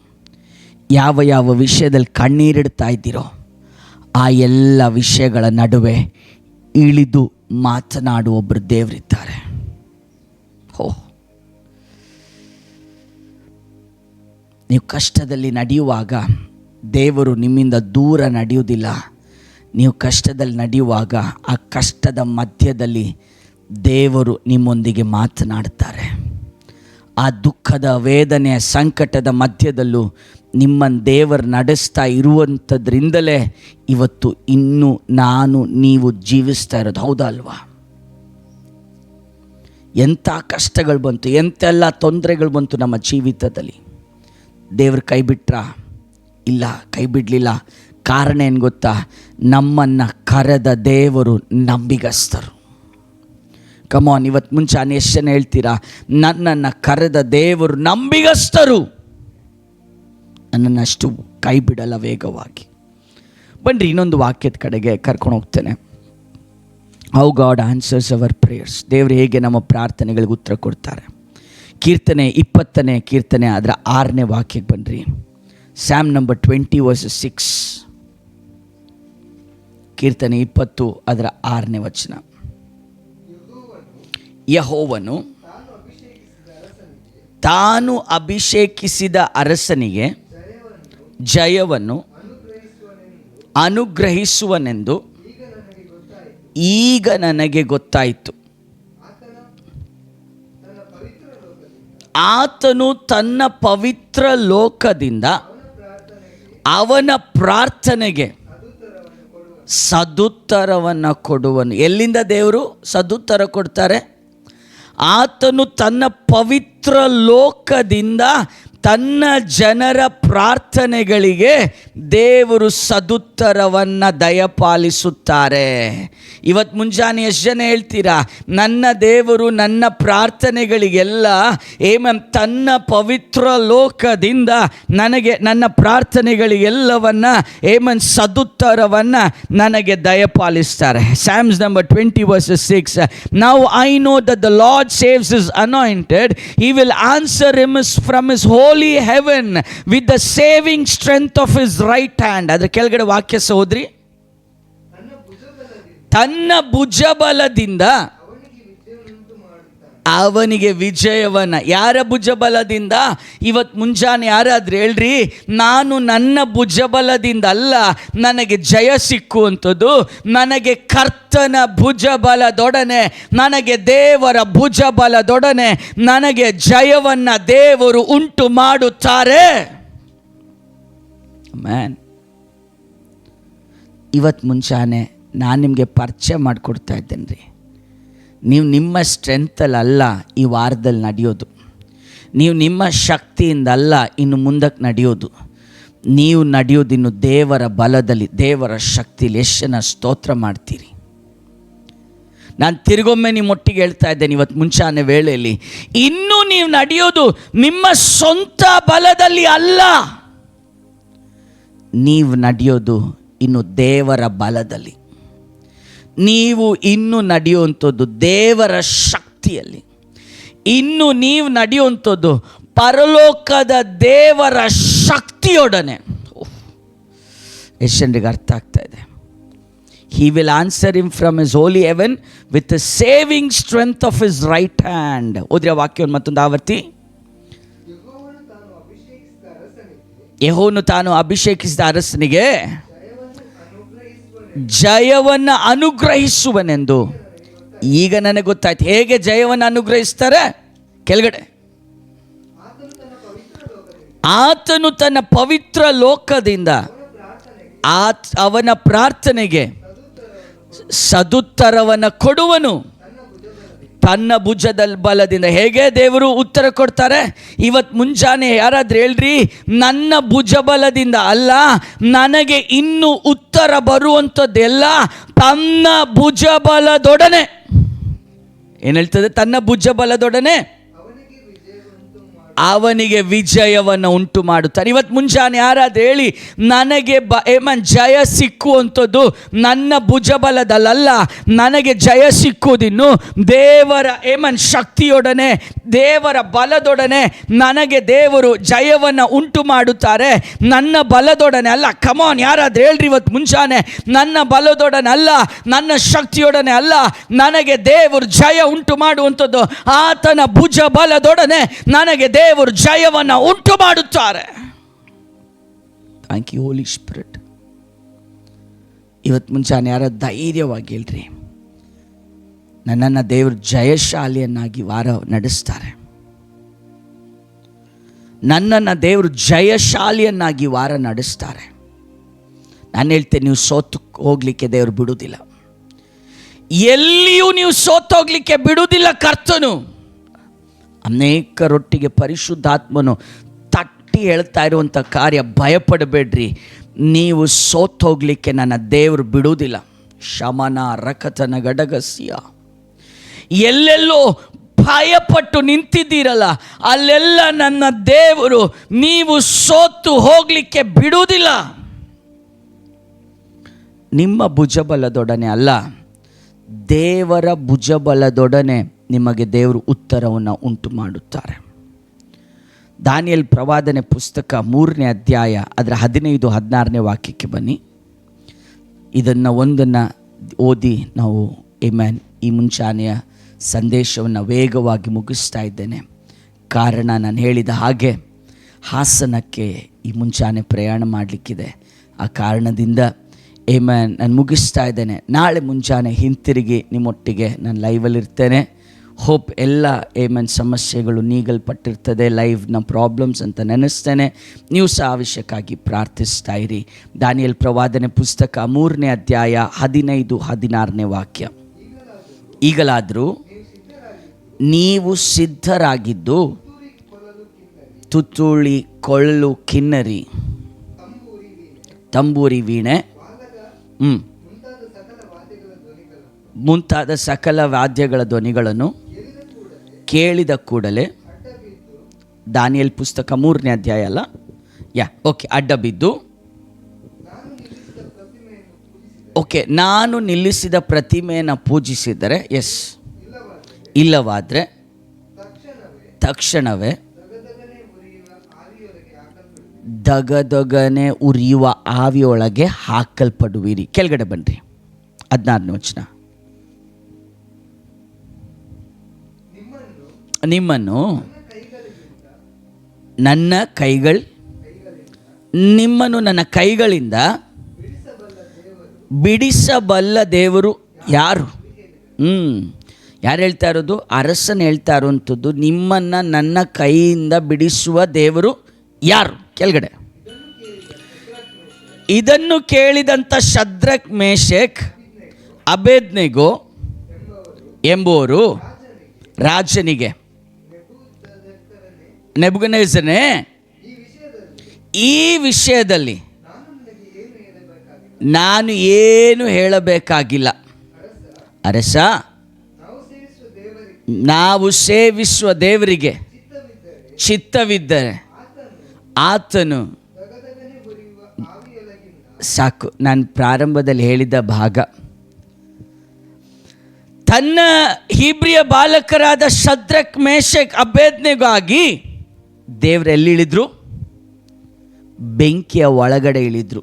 ಯಾವ ವಿಷಯದಲ್ಲಿ ಕಣ್ಣೀರಿಡ್ತಾ ಇದ್ದೀರೋ, ಆ ಎಲ್ಲ ವಿಷಯಗಳ ನಡುವೆ ಇಳಿದು ಮಾತನಾಡುವ ಒಬ್ಬರು ದೇವರಿದ್ದಾರೆ. ನೀವು ಕಷ್ಟದಲ್ಲಿ ನಡೆಯುವಾಗ ದೇವರು ನಿಮ್ಮಿಂದ ದೂರ ನಡೆಯುವುದಿಲ್ಲ. ನೀವು ಕಷ್ಟದಲ್ಲಿ ನಡೆಯುವಾಗ ಆ ಕಷ್ಟದ ಮಧ್ಯದಲ್ಲಿ ದೇವರು ನಿಮ್ಮೊಂದಿಗೆ ಮಾತನಾಡ್ತಾರೆ. ಆ ದುಃಖದ, ವೇದನೆಯ, ಸಂಕಟದ ಮಧ್ಯದಲ್ಲೂ ನಿಮ್ಮನ್ನು ದೇವರು ನಡೆಸ್ತಾ ಇರುವಂಥದ್ರಿಂದಲೇ ಇವತ್ತು ಇನ್ನೂ ನೀವು ಜೀವಿಸ್ತಾ ಇರೋದು. ಹೌದಾ ಅಲ್ವಾ? ಎಂಥ ಕಷ್ಟಗಳು ಬಂತು, ಎಂತೆಲ್ಲ ತೊಂದರೆಗಳು ಬಂತು ನಮ್ಮ ಜೀವಿತದಲ್ಲಿ. ದೇವರು ಕೈ ಬಿಟ್ರಾ? ಇಲ್ಲ, ಕೈ ಬಿಡಲಿಲ್ಲ. ಕಾರಣ ಏನು ಗೊತ್ತಾ? ನಮ್ಮನ್ನು ಕರೆದ ದೇವರು ನಂಬಿಗಸ್ತರು. ಕಮಾನ್, ಇವತ್ತು ಮುಂಚಾನೆ ಎಷ್ಟು ಜನ ಹೇಳ್ತೀರಾ, ನನ್ನನ್ನು ಕರೆದ ದೇವರು ನಂಬಿಗಸ್ತರು, ನನ್ನನ್ನಷ್ಟು ಕೈ ಬಿಡಲ್ಲ ವೇಗವಾಗಿ. ಬನ್ನಿರಿ ಇನ್ನೊಂದು ವಾಕ್ಯದ ಕಡೆಗೆ ಕರ್ಕೊಂಡು ಹೋಗ್ತೇನೆ. How God answers our prayers. ದೇವರು ಹೇಗೆ ನಮ್ಮ ಪ್ರಾರ್ಥನೆಗಳಿಗೆ ಉತ್ತರ ಕೊಡ್ತಾರೆ. ಕೀರ್ತನೆ 20ನೇ ಕೀರ್ತನೆ ಅದರ 6ನೇ ವಾಕ್ಯಕ್ಕೆ ಬನ್ನಿರಿ. Sam number 20 versus 6. ಕೀರ್ತನೆ 20 ಅದರ 6ನೇ ವಚನ. ಯೆಹೋವನು ತಾನು ಅಭಿಷೇಕಿಸಿದ ಅರಸನಿಗೆ ಜಯವನ್ನು ಅನುಗ್ರಹಿಸುವನೆಂದು ಈಗ ನನಗೆ ಗೊತ್ತಾಯಿತು. ಆತನು ತನ್ನ ಪವಿತ್ರ ಲೋಕದಿಂದ ಅವನ ಪ್ರಾರ್ಥನೆಗೆ ಸದುತ್ತರವನ್ನು ಕೊಡುವನು. ಎಲ್ಲಿಂದ ದೇವರು ಸದುತ್ತರ ಕೊಡ್ತಾರೆ? ಆತನು ತನ್ನ ಪವಿತ್ರ ಲೋಕದಿಂದ ತನ್ನ ಜನರ ಪ್ರಾರ್ಥನೆಗಳಿಗೆ ದೇವರು ಸದುತ್ತರವನ್ನು ದಯಪಾಲಿಸುತ್ತಾರೆ. ಇವತ್ತು ಮುಂಜಾನೆ ಎಷ್ಟು ಜನ ಹೇಳ್ತೀರಾ, ನನ್ನ ದೇವರು ನನ್ನ ಪ್ರಾರ್ಥನೆಗಳಿಗೆಲ್ಲ ತನ್ನ ಪವಿತ್ರ ಲೋಕದಿಂದ ನನಗೆ ನನ್ನ ಪ್ರಾರ್ಥನೆಗಳಿಗೆಲ್ಲವನ್ನು ಸದುತ್ತರವನ್ನು ನನಗೆ ದಯಪಾಲಿಸ್ತಾರೆ. Psalms number 20 verses 6. Now I know that the Lord saves his anointed. He will answer him from his holy heaven with the saving strength of his right hand. ಅದರ ಕೆಳಗಡೆ ವಾಕ್ಯ ಸಹೋದರಿ, ತನ್ನ ಭುಜಬಲದಿಂದ ಅವನಿಗೆ ವಿಜಯವನ್ನ. ಯಾರ ಭುಜಬಲದಿಂದ? ಇವತ್ತು ಮುಂಜಾನೆ ಯಾರಾದ್ರೂ ಹೇಳ್ರಿ, ನಾನು ನನ್ನ ಭುಜಬಲದಿಂದ ಅಲ್ಲ ನನಗೆ ಜಯ ಸಿಕ್ಕುವಂಥದ್ದು, ನನಗೆ ಕರ್ತನ ಭುಜಬಲದೊಡನೆ, ನನಗೆ ದೇವರ ಭುಜಬಲದೊಡನೆ ನನಗೆ ಜಯವನ್ನು ದೇವರು ಉಂಟು ಮಾಡುತ್ತಾರೆ. ಮ್ಯಾನ್, ಇವತ್ತು ಮುಂಚಾನೆ ನಾನು ನಿಮಗೆ ಪರಿಚಯ ಮಾಡಿಕೊಡ್ತಾ ಇದ್ದೇನೆ ರೀ. ನೀವು ನಿಮ್ಮ ಸ್ಟ್ರೆಂತಲ್ಲ ಈ ವಾರದಲ್ಲಿ ನಡೆಯೋದು, ನೀವು ನಿಮ್ಮ ಶಕ್ತಿಯಿಂದ ಅಲ್ಲ ಇನ್ನು ಮುಂದಕ್ಕೆ ನಡೆಯೋದು. ನೀವು ನಡೆಯೋದು ಇನ್ನು ದೇವರ ಬಲದಲ್ಲಿ, ದೇವರ ಶಕ್ತಿಯಲ್ಲಿ. ಎಷ್ಟು ಜನ ಸ್ತೋತ್ರ ಮಾಡ್ತೀರಿ? ನಾನು ತಿರುಗೊಮ್ಮೆ ನಿಮ್ಮೊಟ್ಟಿಗೆ ಹೇಳ್ತಾ ಇದ್ದೇನೆ ಇವತ್ತು ಮುಂಚಾನೆ ವೇಳೆಯಲ್ಲಿ, ಇನ್ನೂ ನೀವು ನಡೆಯೋದು ನಿಮ್ಮ ಸ್ವಂತ ಬಲದಲ್ಲಿ ಅಲ್ಲ, ನೀವು ನಡೆಯೋದು ಇನ್ನು ದೇವರ ಬಲದಲ್ಲಿ. ನೀವು ಇನ್ನು ನಡೆಯುವಂಥದ್ದು ದೇವರ ಶಕ್ತಿಯಲ್ಲಿ. ಇನ್ನು ನೀವು ನಡೆಯುವಂಥದ್ದು ಪರಲೋಕದ ದೇವರ ಶಕ್ತಿಯೊಡನೆ. ಎಷ್ಟು ಜನರಿಗೆ ಅರ್ಥ ಆಗ್ತಾ ಇದೆ? He will answer him from his holy heaven with the saving strength of his right hand. ಓದಿರ ವಾಕ್ಯವನ್ನು ಮತ್ತೊಂದು ಆವರ್ತಿ. ಯೆಹೋವನು ತಾನು ಅಭಿಷೇಕಿಸಿದ ಅರಸನಿಗೆ ಜಯವನ್ನು ಅನುಗ್ರಹಿಸುವನೆಂದು. ಈಗ ನನಗೆ ಗೊತ್ತಾಯ್ತು ಹೇಗೆ ಜಯವನ್ನು ಅನುಗ್ರಹಿಸ್ತಾರೆ. ಕೆಳಗಡೆ, ಆತನು ತನ್ನ ಪವಿತ್ರ ಲೋಕದಿಂದ ಅವನ ಪ್ರಾರ್ಥನೆಗೆ ಸದುತ್ತರವನ್ನು ಕೊಡುವನು ತನ್ನ ಭುಜದ ಬಲದಿಂದ. ಹೇಗೆ ದೇವರು ಉತ್ತರ ಕೊಡ್ತಾರೆ? ಇವತ್ತು ಮುಂಜಾನೆ ಯಾರಾದ್ರೂ ಹೇಳ್ರಿ, ನನ್ನ ಭುಜಬಲದಿಂದ ಅಲ್ಲ, ನನಗೆ ಇನ್ನು ಉತ್ತರ ಬರುವಂಥದ್ದೆಲ್ಲ ತನ್ನ ಭುಜಬಲದೊಡನೆ. ಏನು ಹೇಳ್ತದೆ? ತನ್ನ ಭುಜಬಲದೊಡನೆ ಅವನಿಗೆ ವಿಜಯವನ್ನು ಉಂಟು ಮಾಡುತ್ತಾರೆ. ಇವತ್ತು ಮುಂಜಾನೆ ಯಾರಾದ್ರೂ ಹೇಳಿ, ನನಗೆ ಜಯ ಸಿಕ್ಕುವಂಥದ್ದು ನನ್ನ ಭುಜಬಲದಲ್ಲ, ನನಗೆ ಜಯ ಸಿಕ್ಕುವುದಿನ್ನು ದೇವರ ಶಕ್ತಿಯೊಡನೆ, ದೇವರ ಬಲದೊಡನೆ ನನಗೆ ದೇವರು ಜಯವನ್ನು ಉಂಟು ಮಾಡುತ್ತಾರೆ, ನನ್ನ ಬಲದೊಡನೆ ಅಲ್ಲ. ಕಮಾನ್, ಯಾರಾದ್ರೂ ಹೇಳ್ರಿ ಇವತ್ತು ಮುಂಜಾನೆ, ನನ್ನ ಬಲದೊಡನೆ ಅಲ್ಲ, ನನ್ನ ಶಕ್ತಿಯೊಡನೆ ಅಲ್ಲ, ನನಗೆ ದೇವರು ಜಯ ಉಂಟು ಮಾಡುವಂಥದ್ದು ಆತನ ಭುಜ ಬಲದೊಡನೆ ನನಗೆ ದೇವರು ಜಯವನ್ನು ಉಂಟು ಮಾಡುತ್ತಾರೆ. Thank you Holy Spirit. ಇವತ್ತು ಮುಂಚಾನೆ ಯಾರ ಧೈರ್ಯವಾಗಿ ಹೇಳ್ರಿ, ನನ್ನನ್ನು ದೇವರು ಜಯಶಾಲಿಯನ್ನಾಗಿ ವಾರ ನಡೆಸ್ತಾರೆ. ನನ್ನನ್ನು ದೇವರು ಜಯಶಾಲಿಯನ್ನಾಗಿ ವಾರ ನಡೆಸ್ತಾರೆ. ನಾನು ಹೇಳ್ತೇನೆ, ನೀವು ಸೋತು ಹೋಗ್ಲಿಕ್ಕೆ ದೇವರು ಬಿಡುವುದಿಲ್ಲ. ಎಲ್ಲಿಯೂ ನೀವು ಸೋತೋಗ್ಲಿಕ್ಕೆ ಬಿಡುವುದಿಲ್ಲ ಕರ್ತನು. ಅನೇಕರೊಟ್ಟಿಗೆ ಪರಿಶುದ್ಧಾತ್ಮನು ತಟ್ಟಿ ಹೇಳ್ತಾ ಇರುವಂಥ ಕಾರ್ಯ, ಭಯಪಡಬೇಡ್ರಿ, ನೀವು ಸೋತೋಗ್ಲಿಕ್ಕೆ ನನ್ನ ದೇವರು ಬಿಡುವುದಿಲ್ಲ. ಶಮನ ರಕತನ ಗಡಗಸ್ಯ. ಎಲ್ಲೆಲ್ಲೋ ಭಯಪಟ್ಟು ನಿಂತಿದ್ದೀರಲ್ಲ, ಅಲ್ಲೆಲ್ಲ ನನ್ನ ದೇವರು ನೀವು ಸೋತು ಹೋಗಲಿಕ್ಕೆ ಬಿಡುವುದಿಲ್ಲ. ನಿಮ್ಮ ಭುಜಬಲದೊಡನೆ ಅಲ್ಲ, ದೇವರ ಭುಜಬಲದೊಡನೆ ನಿಮಗೆ ದೇವರು ಉತ್ತರವನ್ನು ಉಂಟು ಮಾಡುತ್ತಾರೆ. ದಾನಿಯೇಲ್ ಪ್ರವಾದನೆ ಪುಸ್ತಕ 3ನೇ ಅಧ್ಯಾಯ ಅದರ 15-16 ವಾಕ್ಯಕ್ಕೆ ಬನ್ನಿ. ಇದನ್ನು ಒಂದನ್ನು ಓದಿ ನಾವು ಈ ಮುಂಚಾನೆಯ ಸಂದೇಶವನ್ನು ವೇಗವಾಗಿ ಮುಗಿಸ್ತಾ ಇದ್ದೇನೆ. ಕಾರಣ, ನಾನು ಹೇಳಿದ ಹಾಗೆ ಹಾಸನಕ್ಕೆ ಈ ಮುಂಚಾನೆ ಪ್ರಯಾಣ ಮಾಡಲಿಕ್ಕಿದೆ. ಆ ಕಾರಣದಿಂದ ನಾನು ಮುಗಿಸ್ತಾ ಇದ್ದೇನೆ. ನಾಳೆ ಮುಂಜಾನೆ ಹಿಂತಿರುಗಿ ನಿಮ್ಮೊಟ್ಟಿಗೆ ನಾನು ಲೈವಲ್ಲಿರ್ತೇನೆ. ಹೋಪ್ ಎಲ್ಲ ಸಮಸ್ಯೆಗಳು ನೀಗಲ್ಪಟ್ಟಿರ್ತದೆ, ಲೈವ್ನ ಪ್ರಾಬ್ಲಮ್ಸ್ ಅಂತ ನೆನೆಸ್ತೇನೆ. ನೀವು ಸಹ ಅವಶ್ಯಕ್ಕಾಗಿ ಪ್ರಾರ್ಥಿಸ್ತಾ ಇರಿ. ದಾನಿಯೇಲ್ ಪ್ರವಾದನೆ ಪುಸ್ತಕ 3ನೇ ಅಧ್ಯಾಯ 15-16 ವಾಕ್ಯ. ಈಗಲಾದರೂ ನೀವು ಸಿದ್ಧರಾಗಿದ್ದು ತುತ್ತೂಳಿ, ಕೊಳಲು, ಕಿನ್ನರಿ, ತಂಬೂರಿ, ವೀಣೆ ಮುಂತಾದ ಸಕಲ ವಾದ್ಯಗಳ ಧ್ವನಿಗಳನ್ನು ಕೇಳಿದ ಕೂಡಲೇ, ದಾನಿಯೇಲ್ ಪುಸ್ತಕ 3ನೇ ಅಧ್ಯಾಯ ಅಲ್ಲ, ಅಡ್ಡ ಬಿದ್ದು, ನಾನು ನಿಲ್ಲಿಸಿದ ಪ್ರತಿಮೆಯನ್ನು ಪೂಜಿಸಿದರೆ, ಇಲ್ಲವಾದರೆ ತಕ್ಷಣವೇ ದಗದಗನೆ ಉರಿಯುವ ಆವಿಯೊಳಗೆ ಹಾಕಲ್ಪಡುವಿರಿ. ಕೆಳಗಡೆ ಬನ್ನಿರಿ, 16ನೇ ವಚನ. ನಿಮ್ಮನ್ನು ನನ್ನ ಕೈಗಳಿಂದ ಬಿಡಿಸಬಲ್ಲ ದೇವರು ಯಾರು? ಯಾರು ಹೇಳ್ತಾ ಇರೋದು? ಅರಸನ ಹೇಳ್ತಾ ಇರುವಂಥದ್ದು, ನಿಮ್ಮನ್ನು ನನ್ನ ಕೈಯಿಂದ ಬಿಡಿಸುವ ದೇವರು ಯಾರು? ಕೆಳಗಡೆ, ಇದನ್ನು ಕೇಳಿದಂಥ ಶದ್ರಕ್, ಮೇಷಕ್, ಅಬೇದ್ನೆಗೋ ಎಂಬುವರು ರಾಜನಿಗೆ, ನೆಬೂಕದ್ನೆಚ್ಚರನೇ, ಈ ವಿಷಯದಲ್ಲಿ ನಾನು ಏನು ಹೇಳಬೇಕಾಗಿಲ್ಲ. ಅರಸ, ನಾವು ಸೇವಿಸುವ ದೇವರಿಗೆ ಚಿತ್ತವಿದ್ದರೆ ಆತನು ಸಾಕು. ನಾನು ಪ್ರಾರಂಭದಲ್ಲಿ ಹೇಳಿದ ಭಾಗ, ತನ್ನ ಹೀಬ್ರಿಯ ಬಾಲಕರಾದ ಶದ್ರಕ್, ಮೇಷಕ್, ಅಬೇದ್ನೆಗಾಗಿ ದೇವರು ಎಲ್ಲಿ ಇಳಿದ್ರು? ಬೆಂಕಿಯ ಒಳಗಡೆ ಇಳಿದ್ರು.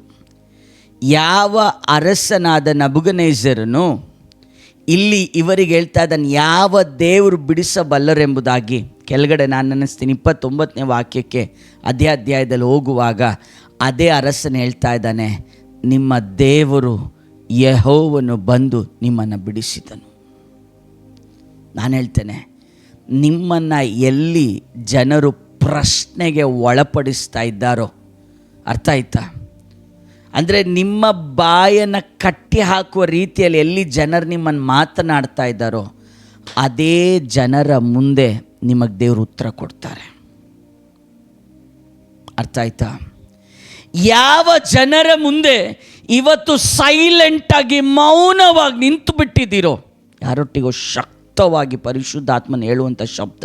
ಯಾವ ಅರಸನಾದ ನಬುಕದ್ನೆಚ್ಚರನು ಇಲ್ಲಿ ಇವರಿಗೆ ಹೇಳ್ತಾ ಇದ್ದಾನೆ, ಯಾವ ದೇವರು ಬಿಡಿಸಬಲ್ಲರೆಂಬುದಾಗಿ. ಕೆಳಗಡೆ ನಾನು ಅನ್ನಿಸ್ತೀನಿ 29ನೇ ವಾಕ್ಯಕ್ಕೆ ಅಧ್ಯಾಯದಲ್ಲಿ ಹೋಗುವಾಗ ಅದೇ ಅರಸನ ಹೇಳ್ತಾ ಇದ್ದಾನೆ, ನಿಮ್ಮ ದೇವರು ಯೆಹೋವನು ಬಂದು ನಿಮ್ಮನ್ನು ಬಿಡಿಸಿದನು. ನಾನು ಹೇಳ್ತೇನೆ, ನಿಮ್ಮನ್ನು ಎಲ್ಲಿ ಜನರು ಪ್ರಶ್ನೆಗೆ ಒಳಪಡಿಸ್ತಾ ಇದ್ದಾರೋ, ಅರ್ಥ ಆಯ್ತಾ? ಅಂದರೆ ನಿಮ್ಮ ಬಾಯನ್ನು ಕಟ್ಟಿ ಹಾಕುವ ರೀತಿಯಲ್ಲಿ ಎಲ್ಲಿ ಜನರು ನಿಮ್ಮನ್ನು ಮಾತನಾಡ್ತಾ ಇದ್ದಾರೋ ಅದೇ ಜನರ ಮುಂದೆ ನಿಮಗೆ ದೇವರು ಉತ್ತರ ಕೊಡ್ತಾರೆ. ಅರ್ಥ ಆಯ್ತಾ? ಯಾವ ಜನರ ಮುಂದೆ ಇವತ್ತು ಸೈಲೆಂಟಾಗಿ ಮೌನವಾಗಿ ನಿಂತು ಬಿಟ್ಟಿದ್ದೀರೋ, ಯಾರೊಟ್ಟಿಗೋ ಶಕ್ತವಾಗಿ ಪರಿಶುದ್ಧಾತ್ಮನ ಹೇಳುವಂಥ ಶಬ್ದ,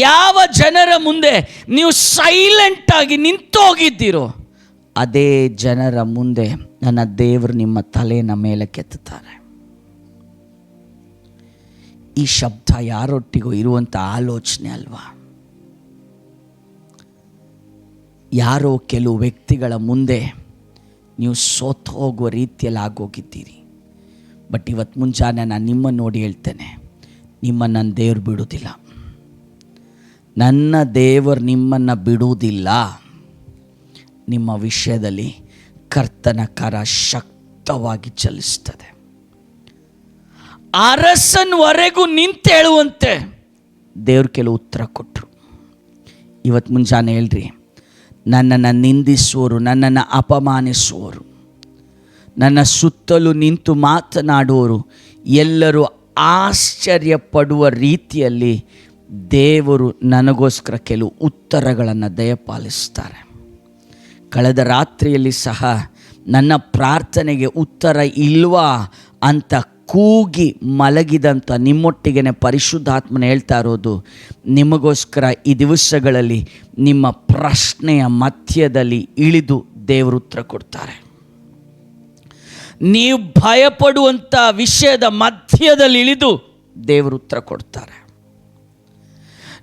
ಯಾವ ಜನರ ಮುಂದೆ ನೀವು ಸೈಲೆಂಟಾಗಿ ನಿಂತು ಹೋಗಿದ್ದೀರೋ ಅದೇ ಜನರ ಮುಂದೆ ನನ್ನ ದೇವರು ನಿಮ್ಮ ತಲೆಯ ಮೇಲೆ ಕೆತ್ತುತ್ತಾರೆ. ಈ ಶಬ್ದ ಯಾರೊಟ್ಟಿಗೂ ಇರುವಂಥ ಆಲೋಚನೆ ಅಲ್ವಾ? ಯಾರೋ ಕೆಲವು ವ್ಯಕ್ತಿಗಳ ಮುಂದೆ ನೀವು ಸೋತು ಹೋಗುವ ರೀತಿಯಲ್ಲಿ ಆಗೋಗಿದ್ದೀರಿ. ಬಟ್ ಇವತ್ತು ಮುಂಜಾನೆ ನಾನು ನಿಮ್ಮನ್ನು ನೋಡಿ ಹೇಳ್ತೇನೆ, ನಿಮ್ಮನ್ನು ನನ್ನ ದೇವರು ಬಿಡುವುದಿಲ್ಲ. ನನ್ನ ದೇವರು ನಿಮ್ಮನ್ನು ಬಿಡುವುದಿಲ್ಲ. ನಿಮ್ಮ ವಿಷಯದಲ್ಲಿ ಕರ್ತನ ಕರ ಶಕ್ತವಾಗಿ ಚಲಿಸ್ತದೆ. ಅರಸನವರೆಗೂ ನಿಂತು ಹೇಳುವಂತೆ ದೇವ್ರು ಕೆಲವು ಉತ್ತರ ಕೊಟ್ಟರು. ಇವತ್ತು ಮುಂಜಾನೆ ಹೇಳ್ರಿ, ನನ್ನನ್ನು ನಿಂದಿಸುವವರು, ನನ್ನನ್ನು ಅಪಮಾನಿಸುವವರು, ನನ್ನ ಸುತ್ತಲೂ ನಿಂತು ಮಾತನಾಡುವವರು ಎಲ್ಲರೂ ಆಶ್ಚರ್ಯಪಡುವ ರೀತಿಯಲ್ಲಿ ದೇವರು ನನಗೋಸ್ಕರ ಕೆಲವು ಉತ್ತರಗಳನ್ನು ದಯಪಾಲಿಸ್ತಾರೆ. ಕಳೆದ ರಾತ್ರಿಯಲ್ಲಿ ಸಹ ನನ್ನ ಪ್ರಾರ್ಥನೆಗೆ ಉತ್ತರ ಇಲ್ವಾ ಅಂತ ಕೂಗಿ ಮಲಗಿದಂಥ ನಿಮ್ಮೊಟ್ಟಿಗೆ ಪರಿಶುದ್ಧಾತ್ಮನ ಹೇಳ್ತಾ ಇರೋದು, ನಿಮಗೋಸ್ಕರ ಈ ದಿವಸಗಳಲ್ಲಿ ನಿಮ್ಮ ಪ್ರಶ್ನೆಯ ಮಧ್ಯದಲ್ಲಿ ಇಳಿದು ದೇವರು ಉತ್ತರ ಕೊಡ್ತಾರೆ. ನೀವು ಭಯಪಡುವಂಥ ವಿಷಯದ ಮಧ್ಯದಲ್ಲಿ ಇಳಿದು ದೇವರು ಉತ್ತರ ಕೊಡ್ತಾರೆ.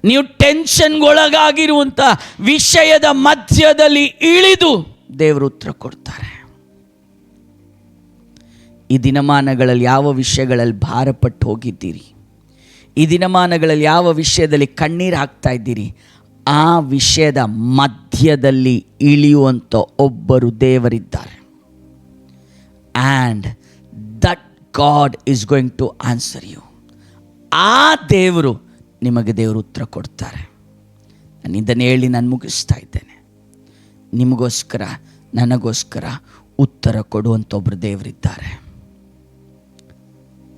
ನೀವು ಟೆನ್ಷನ್ಗೊಳಗಾಗಿರುವಂಥ ವಿಷಯದ ಮಧ್ಯದಲ್ಲಿ ಇಳಿದು ದೇವರು ಉತ್ತರ ಕೊಡ್ತಾರೆ. ಈ ದಿನಮಾನಗಳಲ್ಲಿ ಯಾವ ವಿಷಯಗಳಲ್ಲಿ ಭಾರಪಟ್ಟು ಹೋಗಿದ್ದೀರಿ, ಈ ದಿನಮಾನಗಳಲ್ಲಿ ಯಾವ ವಿಷಯದಲ್ಲಿ ಕಣ್ಣೀರು ಹಾಕ್ತಾ ಇದ್ದೀರಿ, ಆ ವಿಷಯದ ಮಧ್ಯದಲ್ಲಿ ಇಳಿಯುವಂಥ ಒಬ್ಬರು ದೇವರಿದ್ದಾರೆ. And that God is going to answer you. ಆ ದೇವರು ನಿಮಗೆ ದೇವರು ಉತ್ತರ ಕೊಡ್ತಾರೆ. ನಾನು ಇದನ್ನು ಹೇಳಿ ನಾನು ಮುಗಿಸ್ತಾ ಇದ್ದೇನೆ. ನಿಮಗೋಸ್ಕರ ನನಗೋಸ್ಕರ ಉತ್ತರ ಕೊಡುವಂಥ ಒಬ್ಬರು ದೇವರಿದ್ದಾರೆ.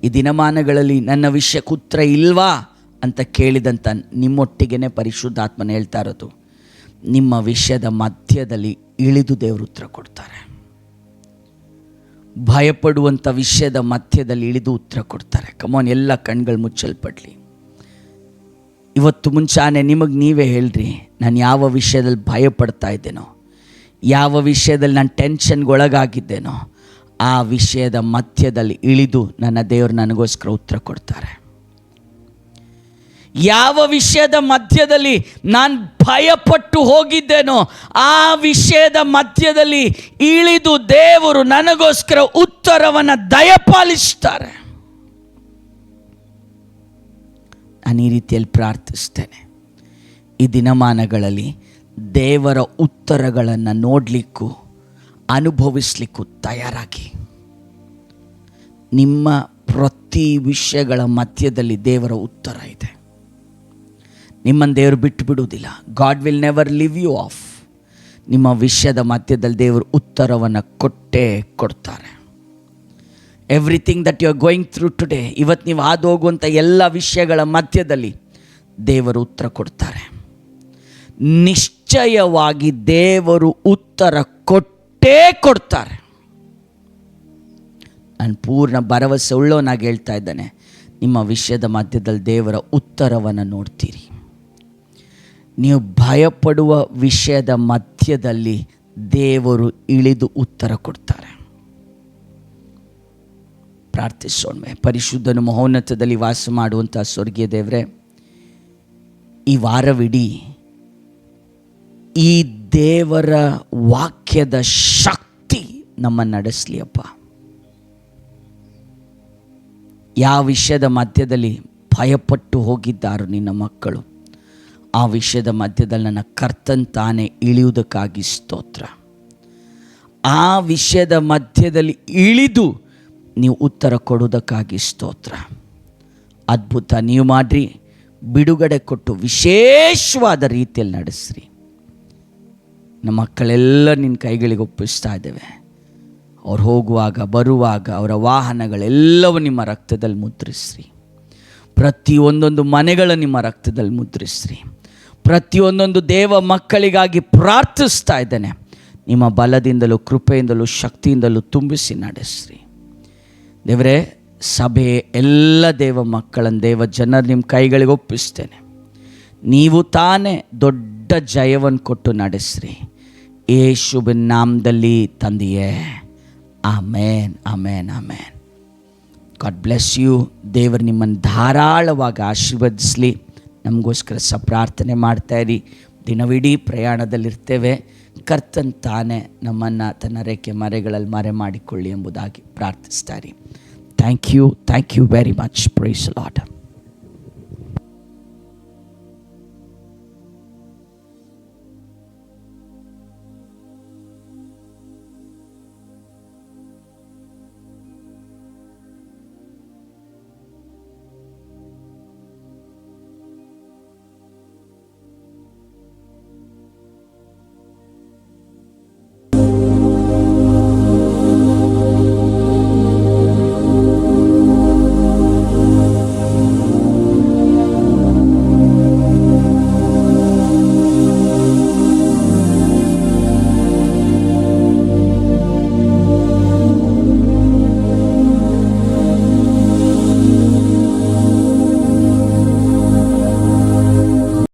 ಈ ದಿನಮಾನಗಳಲ್ಲಿ ನನ್ನ ವಿಷಯಕ್ಕೆ ಉತ್ತರ ಇಲ್ವಾ ಅಂತ ಕೇಳಿದಂಥ ನಿಮ್ಮೊಟ್ಟಿಗೆ ಪರಿಶುದ್ಧಾತ್ಮನ ಹೇಳ್ತಾ ಇರೋದು, ನಿಮ್ಮ ವಿಷಯದ ಮಧ್ಯದಲ್ಲಿ ಇಳಿದು ದೇವರು ಉತ್ತರ ಕೊಡ್ತಾರೆ. ಭಯಪಡುವಂಥ ವಿಷಯದ ಮಧ್ಯದಲ್ಲಿ ಇಳಿದು ಉತ್ತರ ಕೊಡ್ತಾರೆ. ಕಮಾನ್, ಎಲ್ಲ ಕಣ್ಗಳು ಮುಚ್ಚಲ್ಪಡಲಿ. ಇವತ್ತು ಮುಂಚಾನೆ ನಿಮಗೆ ನೀವೇ ಹೇಳ್ರಿ, ನಾನು ಯಾವ ವಿಷಯದಲ್ಲಿ ಭಯಪಡ್ತಾ ಇದ್ದೇನೋ, ಯಾವ ವಿಷಯದಲ್ಲಿ ನಾನು ಟೆನ್ಷನ್ಗೆ ಒಳಗಾಗಿದ್ದೇನೋ, ಆ ವಿಷಯದ ಮಧ್ಯದಲ್ಲಿ ಇಳಿದು ನನ್ನ ದೇವರು ನನಗೋಸ್ಕರ ಉತ್ತರ ಕೊಡ್ತಾರೆ. ಯಾವ ವಿಷಯದ ಮಧ್ಯದಲ್ಲಿ ನಾನು ಭಯಪಟ್ಟು ಹೋಗಿದ್ದೇನೋ ಆ ವಿಷಯದ ಮಧ್ಯದಲ್ಲಿ ಇಳಿದು ದೇವರು ನನಗೋಸ್ಕರ ಉತ್ತರವನ್ನು ದಯಪಾಲಿಸ್ತಾರೆ. ನಾನು ಈ ರೀತಿಯಲ್ಲಿ ಪ್ರಾರ್ಥಿಸ್ತೇನೆ, ಈ ದಿನಮಾನಗಳಲ್ಲಿ ದೇವರ ಉತ್ತರಗಳನ್ನು ನೋಡಲಿಕ್ಕೂ ಅನುಭವಿಸಲಿಕ್ಕೂ ತಯಾರಾಗಿ. ನಿಮ್ಮ ಪ್ರತಿ ವಿಷಯಗಳ ಮಧ್ಯದಲ್ಲಿ ದೇವರ ಉತ್ತರ ಇದೆ. ನಿಮ್ಮನ್ನು ದೇವರು ಬಿಟ್ಟು ಬಿಡುವುದಿಲ್ಲ. God will never leave you off. ನಿಮ್ಮ ವಿಷಯದ ಮಧ್ಯದಲ್ಲಿ ದೇವರು ಉತ್ತರವನ್ನು ಕೊಟ್ಟೇ ಕೊಡ್ತಾರೆ. Everything that you are going through today, ಇವತ್ತು ನೀವು ಹಾದು ಹೋಗುವಂಥ ಎಲ್ಲ ವಿಷಯಗಳ ಮಧ್ಯದಲ್ಲಿ ದೇವರು ಉತ್ತರ ಕೊಡ್ತಾರೆ. ನಿಶ್ಚಯವಾಗಿ ದೇವರು ಉತ್ತರ ಕೊಟ್ಟೇ ಕೊಡ್ತಾರೆ. ನಾನು ಪೂರ್ಣ ಭರವಸೆ ಉಳ್ಳವನಾಗಿ ಹೇಳ್ತಾ ಇದ್ದಾನೆ, ನಿಮ್ಮ ವಿಷಯದ ಮಧ್ಯದಲ್ಲಿ ದೇವರ ಉತ್ತರವನ್ನು ನೋಡ್ತೀರಿ. ನೀವು ಭಯಪಡುವ ವಿಷಯದ ಮಧ್ಯದಲ್ಲಿ ದೇವರು ಇಳಿದು ಉತ್ತರ ಕೊಡ್ತಾರೆ. ಪ್ರಾರ್ಥಿಸೋಣ. ಪರಿಶುದ್ಧನು ಮಹೋನ್ನತದಲ್ಲಿ ವಾಸ ಮಾಡುವಂಥ ಸ್ವರ್ಗೀಯ ದೇವರೇ, ಈ ವಾರವಿಡೀ ಈ ದೇವರ ವಾಕ್ಯದ ಶಕ್ತಿ ನಮ್ಮನ್ನು ನಡೆಸಲಿ ಅಪ್ಪ. ಯಾವ ವಿಷಯದ ಮಧ್ಯದಲ್ಲಿ ಭಯಪಟ್ಟು ಹೋಗಿದ್ದಾರೋ ನಿನ್ನ ಮಕ್ಕಳು, ಆ ವಿಷಯದ ಮಧ್ಯದಲ್ಲಿ ನನ್ನ ಕರ್ತನ್ ತಾನೇ ಇಳಿಯುವುದಕ್ಕಾಗಿ ಸ್ತೋತ್ರ. ಆ ವಿಷಯದ ಮಧ್ಯದಲ್ಲಿ ಇಳಿದು ನೀವು ಉತ್ತರ ಕೊಡುವುದಕ್ಕಾಗಿ ಸ್ತೋತ್ರ. ಅದ್ಭುತ ನೀವು ಮಾಡಿರಿ, ಬಿಡುಗಡೆ ಕೊಟ್ಟು ವಿಶೇಷವಾದ ರೀತಿಯಲ್ಲಿ ನಡೆಸ್ರಿ. ನಮ್ಮ ಮಕ್ಕಳೆಲ್ಲ ನಿನ್ನ ಕೈಗಳಿಗೆ ಒಪ್ಪಿಸ್ತಾ ಇದ್ದೇವೆ. ಅವ್ರು ಹೋಗುವಾಗ ಬರುವಾಗ ಅವರ ವಾಹನಗಳೆಲ್ಲವೂ ನಿಮ್ಮ ರಕ್ತದಲ್ಲಿ ಮುದ್ರಿಸ್ರಿ. ಪ್ರತಿಯೊಂದೊಂದು ಮನೆಗಳ ನಿಮ್ಮ ರಕ್ತದಲ್ಲಿ ಮುದ್ರಿಸ್ರಿ. ಪ್ರತಿಯೊಂದೊಂದು ದೇವ ಮಕ್ಕಳಿಗಾಗಿ ಪ್ರಾರ್ಥಿಸ್ತಾ ಇದ್ದೇನೆ. ನಿಮ್ಮ ಬಲದಿಂದಲೂ ಕೃಪೆಯಿಂದಲೂ ಶಕ್ತಿಯಿಂದಲೂ ತುಂಬಿಸಿ ನಡೆಸ್ರಿ. ದೇವರೇ, ಸಭೆ ಎಲ್ಲ ದೇವ ಮಕ್ಕಳನ್ನು, ದೇವ ಜನರು ನಿಮ್ಮ ಕೈಗಳಿಗೆ ಒಪ್ಪಿಸ್ತೇನೆ. ನೀವು ತಾನೇ ದೊಡ್ಡ ಜಯವನ್ನು ಕೊಟ್ಟು ನಡೆಸ್ರಿ. ಯೇಸುವಿನ ನಾಮದಲ್ಲಿ ತಂದೆಯೇ, amen, amen, amen. God bless you. ದೇವರು ನಿಮ್ಮನ್ನು ಧಾರಾಳವಾಗಿ ಆಶೀರ್ವದಿಸಲಿ. ನಮಗೋಸ್ಕರ ಪ್ರಾರ್ಥನೆ ಮಾಡ್ತಾಯಿರಿ. ದಿನವಿಡೀ ಪ್ರಯಾಣದಲ್ಲಿರ್ತೇವೆ. ಕರ್ತನ್ ತಾನೇ ನಮ್ಮನ್ನು ತನ್ನ ರೆಕ್ಕೆ ಮರೆಗಳಲ್ಲಿ ಮರೆ ಮಾಡಿಕೊಳ್ಳಿ ಎಂಬುದಾಗಿ ಪ್ರಾರ್ಥಿಸ್ತಾರೆ. Thank you very much. Praise lord.